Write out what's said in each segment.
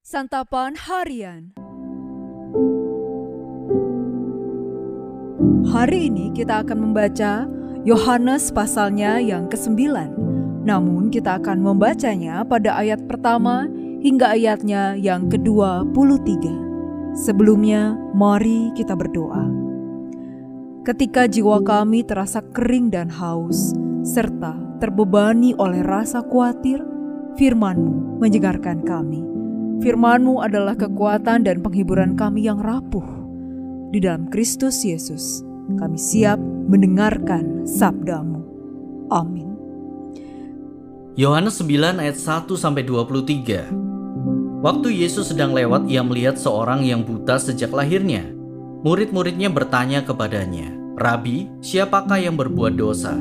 Santapan Harian. Hari ini kita akan membaca Yohanes pasalnya yang ke-9. Namun kita akan membacanya pada ayat pertama hingga ayatnya yang ke-23. Sebelumnya, mari kita berdoa. Ketika jiwa kami terasa kering dan haus, serta terbebani oleh rasa khawatir, firman-Mu menyegarkan kami. Firman-Mu adalah kekuatan dan penghiburan kami yang rapuh. Di dalam Kristus Yesus, kami siap mendengarkan sabda-Mu. Amin. Yohanes 9 ayat 1-23. Waktu Yesus sedang lewat, ia melihat seorang yang buta sejak lahirnya. Murid-muridnya bertanya kepadanya, "Rabi, siapakah yang berbuat dosa?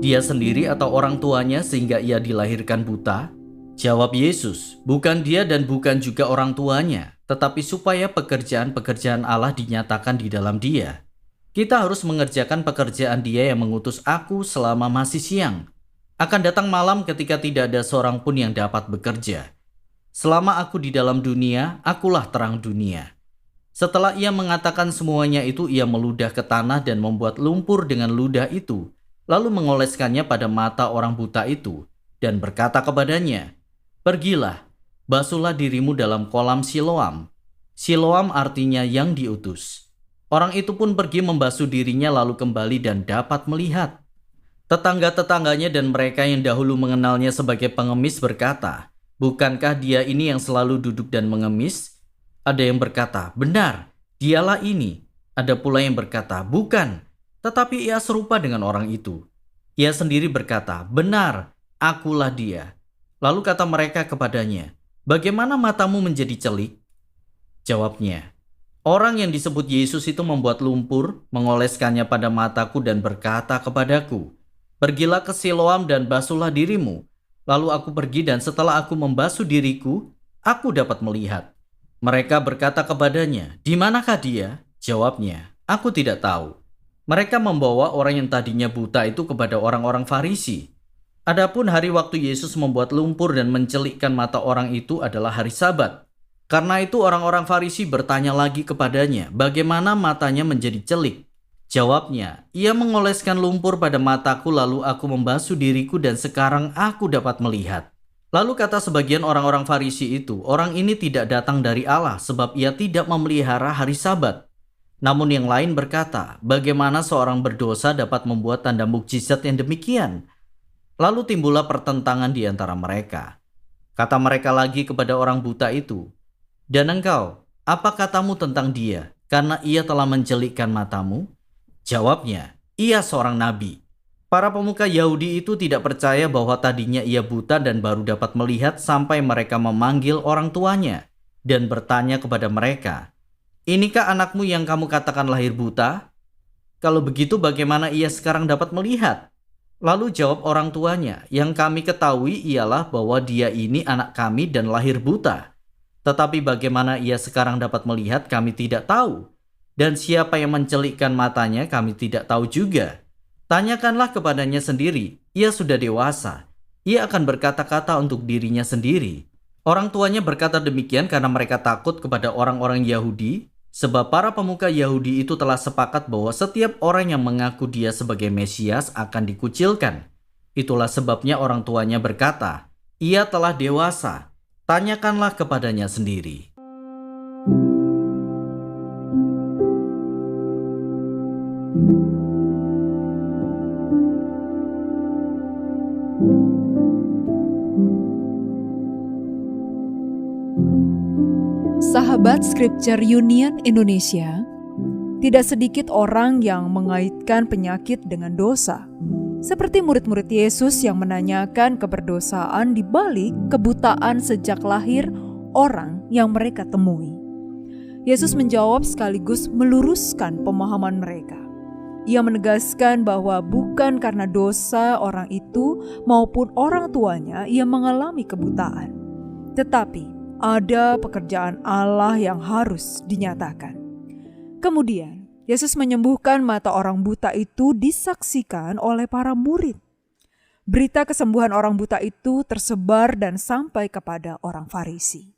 Dia sendiri atau orang tuanya sehingga ia dilahirkan buta?" Jawab Yesus, "Bukan dia dan bukan juga orang tuanya, tetapi supaya pekerjaan-pekerjaan Allah dinyatakan di dalam dia. Kita harus mengerjakan pekerjaan Dia yang mengutus aku selama masih siang. Akan datang malam ketika tidak ada seorang pun yang dapat bekerja. Selama aku di dalam dunia, akulah terang dunia." Setelah ia mengatakan semuanya itu, ia meludah ke tanah dan membuat lumpur dengan ludah itu, lalu mengoleskannya pada mata orang buta itu, dan berkata kepadanya, "Pergilah, basuhlah dirimu dalam kolam Siloam." Siloam artinya yang diutus. Orang itu pun pergi membasuh dirinya lalu kembali dan dapat melihat. Tetangga-tetangganya dan mereka yang dahulu mengenalnya sebagai pengemis berkata, "Bukankah dia ini yang selalu duduk dan mengemis?" Ada yang berkata, "Benar, dialah ini." Ada pula yang berkata, "Bukan, tetapi ia serupa dengan orang itu." Ia sendiri berkata, "Benar, akulah dia." Lalu kata mereka kepadanya, "Bagaimana matamu menjadi celik?" Jawabnya, "Orang yang disebut Yesus itu membuat lumpur, mengoleskannya pada mataku dan berkata kepadaku, 'Pergilah ke Siloam dan basuhlah dirimu.' Lalu aku pergi dan setelah aku membasuh diriku, aku dapat melihat." Mereka berkata kepadanya, "Di manakah dia?" Jawabnya, "Aku tidak tahu." Mereka membawa orang yang tadinya buta itu kepada orang-orang Farisi. Adapun hari waktu Yesus membuat lumpur dan mencelikkan mata orang itu adalah hari Sabat. Karena itu orang-orang Farisi bertanya lagi kepadanya, bagaimana matanya menjadi celik. Jawabnya, "Ia mengoleskan lumpur pada mataku lalu aku membasuh diriku dan sekarang aku dapat melihat." Lalu kata sebagian orang-orang Farisi itu, "Orang ini tidak datang dari Allah sebab ia tidak memelihara hari Sabat." Namun yang lain berkata, "Bagaimana seorang berdosa dapat membuat tanda mukjizat yang demikian?" Lalu timbullah pertentangan di antara mereka. Kata mereka lagi kepada orang buta itu, "Dan engkau, apa katamu tentang dia, karena ia telah mencelikkan matamu?" Jawabnya, "Ia seorang nabi." Para pemuka Yahudi itu tidak percaya bahwa tadinya ia buta dan baru dapat melihat sampai mereka memanggil orang tuanya dan bertanya kepada mereka, "Inikah anakmu yang kamu katakan lahir buta? Kalau begitu bagaimana ia sekarang dapat melihat?" Lalu jawab orang tuanya, "Yang kami ketahui ialah bahwa dia ini anak kami dan lahir buta. Tetapi bagaimana ia sekarang dapat melihat kami tidak tahu. Dan siapa yang mencelikkan matanya kami tidak tahu juga. Tanyakanlah kepadanya sendiri, ia sudah dewasa. Ia akan berkata-kata untuk dirinya sendiri." Orang tuanya berkata demikian karena mereka takut kepada orang-orang Yahudi, sebab para pemuka Yahudi itu telah sepakat bahwa setiap orang yang mengaku dia sebagai Mesias akan dikucilkan. Itulah sebabnya orang tuanya berkata, "Ia telah dewasa, tanyakanlah kepadanya sendiri." Sahabat Scripture Union Indonesia, tidak sedikit orang yang mengaitkan penyakit dengan dosa. Seperti murid-murid Yesus yang menanyakan keberdosaan di balik kebutaan sejak lahir orang yang mereka temui. Yesus menjawab sekaligus meluruskan pemahaman mereka. Ia menegaskan bahwa bukan karena dosa orang itu maupun orang tuanya ia mengalami kebutaan, tetapi ada pekerjaan Allah yang harus dinyatakan. Kemudian, Yesus menyembuhkan mata orang buta itu disaksikan oleh para murid. Berita kesembuhan orang buta itu tersebar dan sampai kepada orang Farisi.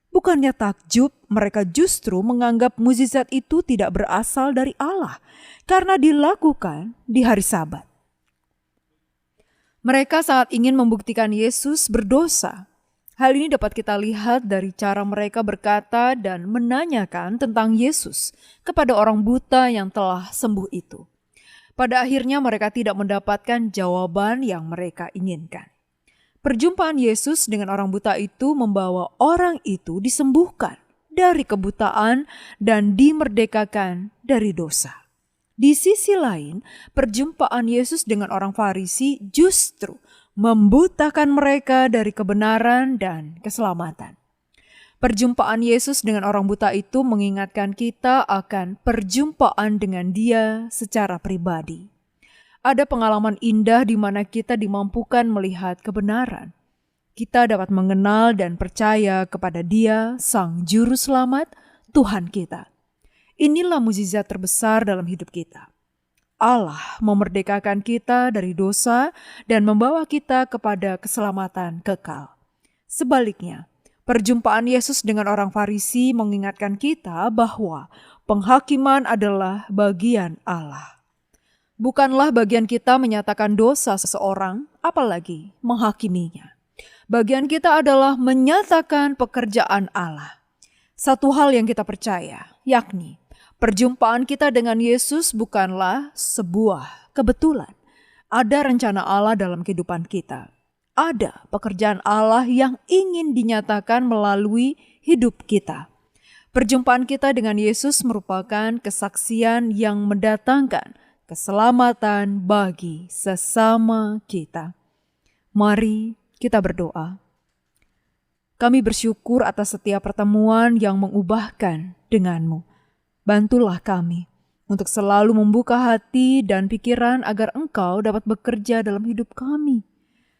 Bukannya takjub, mereka justru menganggap mukjizat itu tidak berasal dari Allah karena dilakukan di hari Sabat. Mereka sangat ingin membuktikan Yesus berdosa. Hal ini dapat kita lihat dari cara mereka berkata dan menanyakan tentang Yesus kepada orang buta yang telah sembuh itu. Pada akhirnya mereka tidak mendapatkan jawaban yang mereka inginkan. Perjumpaan Yesus dengan orang buta itu membawa orang itu disembuhkan dari kebutaan dan dimerdekakan dari dosa. Di sisi lain, perjumpaan Yesus dengan orang Farisi justru membutakan mereka dari kebenaran dan keselamatan. Perjumpaan Yesus dengan orang buta itu mengingatkan kita akan perjumpaan dengan Dia secara pribadi. Ada pengalaman indah di mana kita dimampukan melihat kebenaran. Kita dapat mengenal dan percaya kepada Dia, Sang Juru Selamat, Tuhan kita. Inilah mukjizat terbesar dalam hidup kita. Allah memerdekakan kita dari dosa dan membawa kita kepada keselamatan kekal. Sebaliknya, perjumpaan Yesus dengan orang Farisi mengingatkan kita bahwa penghakiman adalah bagian Allah. Bukanlah bagian kita menyatakan dosa seseorang, apalagi menghakiminya. Bagian kita adalah menyatakan pekerjaan Allah. Satu hal yang kita percaya, yakni perjumpaan kita dengan Yesus bukanlah sebuah kebetulan. Ada rencana Allah dalam kehidupan kita. Ada pekerjaan Allah yang ingin dinyatakan melalui hidup kita. Perjumpaan kita dengan Yesus merupakan kesaksian yang mendatangkan keselamatan bagi sesama kita. Mari kita berdoa. Kami bersyukur atas setiap pertemuan yang mengubahkan dengan-Mu. Bantulah kami untuk selalu membuka hati dan pikiran agar Engkau dapat bekerja dalam hidup kami.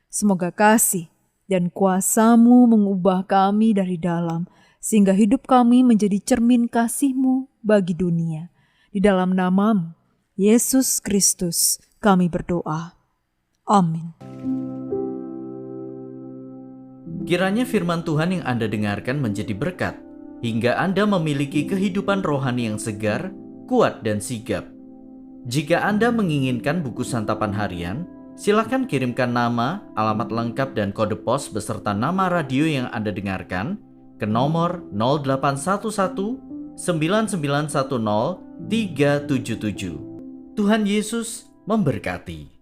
Semoga kasih dan kuasa-Mu mengubah kami dari dalam, sehingga hidup kami menjadi cermin kasih-Mu bagi dunia. Di dalam nama-Mu, Yesus Kristus, kami berdoa. Amin. Kiranya firman Tuhan yang Anda dengarkan menjadi berkat, hingga Anda memiliki kehidupan rohani yang segar, kuat, dan sigap. Jika Anda menginginkan buku santapan harian, silakan kirimkan nama, alamat lengkap, dan kode pos beserta nama radio yang Anda dengarkan ke nomor 0811 9910 377. Tuhan Yesus memberkati.